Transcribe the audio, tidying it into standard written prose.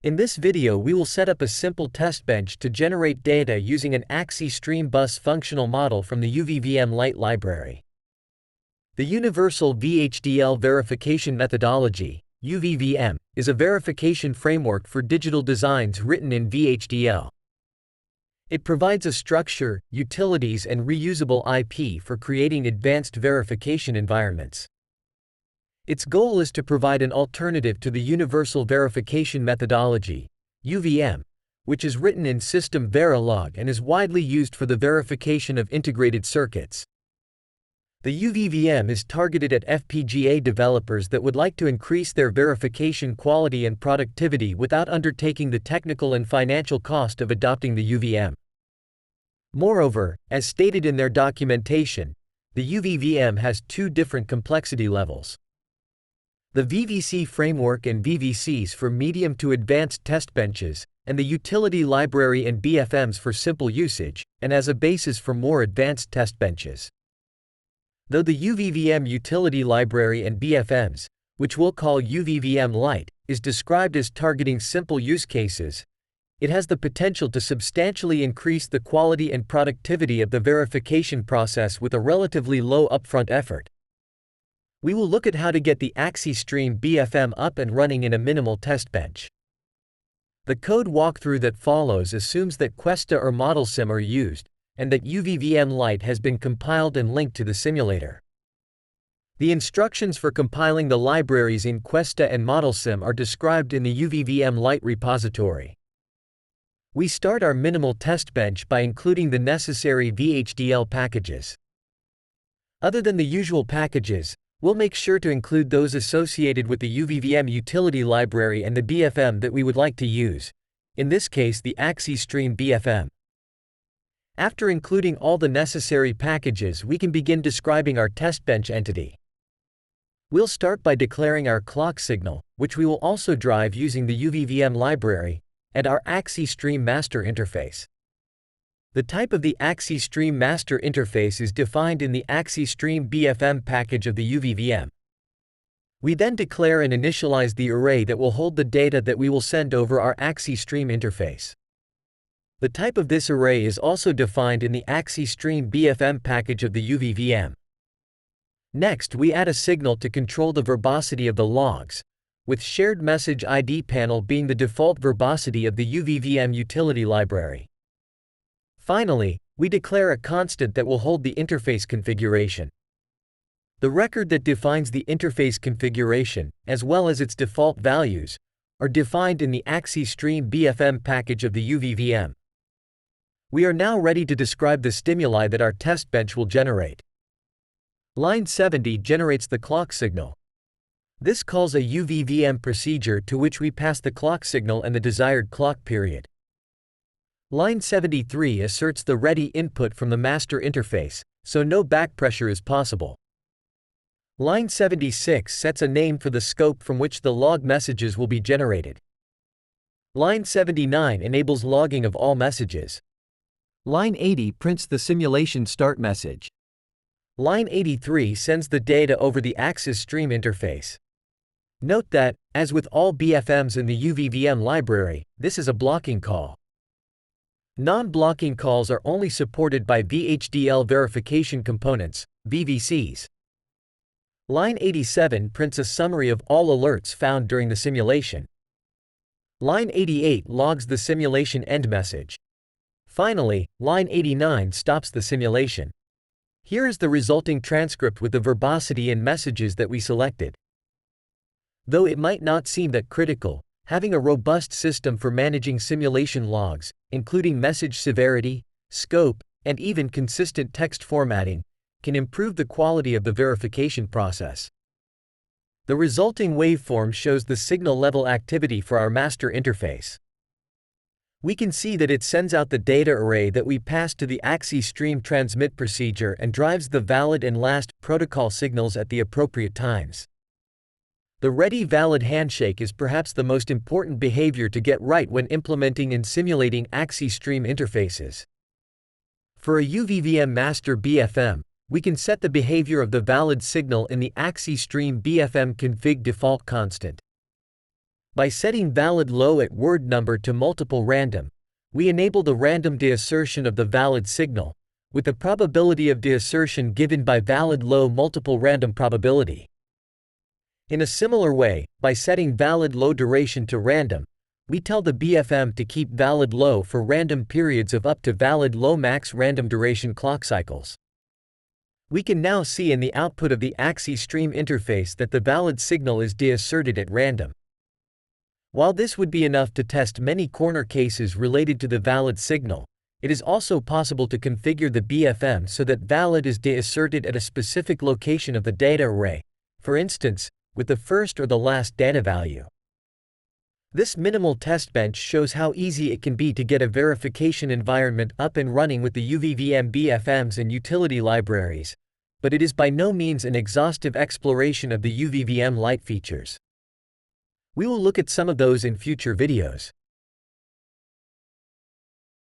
In this video we will set up a simple test bench to generate data using an AXI4-Stream Bus Functional Model from the UVVM Light library. The Universal VHDL Verification Methodology, UVVM, is a verification framework for digital designs written in VHDL. It provides a structure, utilities and reusable IP for creating advanced verification environments. Its goal is to provide an alternative to the Universal Verification Methodology, UVM, which is written in System Verilog and is widely used for the verification of integrated circuits. The UVVM is targeted at FPGA developers that would like to increase their verification quality and productivity without undertaking the technical and financial cost of adopting the UVM. Moreover, as stated in their documentation, the UVVM has two different complexity levels. The VVC framework and VVCs for medium to advanced test benches, and the utility library and BFMs for simple usage, and as a basis for more advanced test benches. Though the UVVM utility library and BFMs, which we'll call UVVM Light, is described as targeting simple use cases, it has the potential to substantially increase the quality and productivity of the verification process with a relatively low upfront effort. We will look at how to get the AXI4-Stream BFM up and running in a minimal test bench. The code walkthrough that follows assumes that Questa or ModelSim are used, and that UVVM Light has been compiled and linked to the simulator. The instructions for compiling the libraries in Questa and ModelSim are described in the UVVM Light repository. We start our minimal test bench by including the necessary VHDL packages. Other than the usual packages, we'll make sure to include those associated with the UVVM utility library and the BFM that we would like to use, in this case the AXI4-Stream BFM. After including all the necessary packages, we can begin describing our test bench entity. We'll start by declaring our clock signal, which we will also drive using the UVVM library, and our AXI4-Stream master interface. The type of the AXI4-Stream master interface is defined in the AXI4-Stream BFM package of the UVVM. We then declare and initialize the array that will hold the data that we will send over our AXI4-Stream interface. The type of this array is also defined in the AXI4-Stream BFM package of the UVVM. Next, we add a signal to control the verbosity of the logs, with shared message ID panel being the default verbosity of the UVVM utility library. Finally, we declare a constant that will hold the interface configuration. The record that defines the interface configuration, as well as its default values, are defined in the AXI4-Stream BFM package of the UVVM. We are now ready to describe the stimuli that our test bench will generate. Line 70 generates the clock signal. This calls a UVVM procedure to which we pass the clock signal and the desired clock period. Line 73 asserts the ready input from the master interface, so no backpressure is possible. Line 76 sets a name for the scope from which the log messages will be generated. Line 79 enables logging of all messages. Line 80 prints the simulation start message. Line 83 sends the data over the AXI4-Stream interface. Note that, as with all BFMs in the UVVM library, this is a blocking call. Non-blocking calls are only supported by VHDL verification components, VVCs. Line 87 prints a summary of all alerts found during the simulation. Line 88 logs the simulation end message. Finally, line 89 stops the simulation. Here is the resulting transcript with the verbosity and messages that we selected. Though it might not seem that critical, having a robust system for managing simulation logs, including message severity, scope, and even consistent text formatting, can improve the quality of the verification process. The resulting waveform shows the signal level activity for our master interface. We can see that it sends out the data array that we pass to the AXI4-Stream transmit procedure and drives the valid and last protocol signals at the appropriate times. The ready valid handshake is perhaps the most important behavior to get right when implementing and simulating AXI4-Stream interfaces. For a UVVM master BFM, we can set the behavior of the valid signal in the AXI4-Stream BFM config default constant. By setting valid low at word number to multiple random, we enable the random deassertion of the valid signal, with the probability of deassertion given by valid low multiple random probability. In a similar way, by setting valid low duration to random, we tell the BFM to keep valid low for random periods of up to valid low max random duration clock cycles. We can now see in the output of the AXI4-Stream interface that the valid signal is deasserted at random. While this would be enough to test many corner cases related to the valid signal, it is also possible to configure the BFM so that valid is deasserted at a specific location of the data array, for instance, with the first or the last data value. This minimal test bench shows how easy it can be to get a verification environment up and running with the UVVM BFMs and utility libraries, but it is by no means an exhaustive exploration of the UVVM Light features. We will look at some of those in future videos.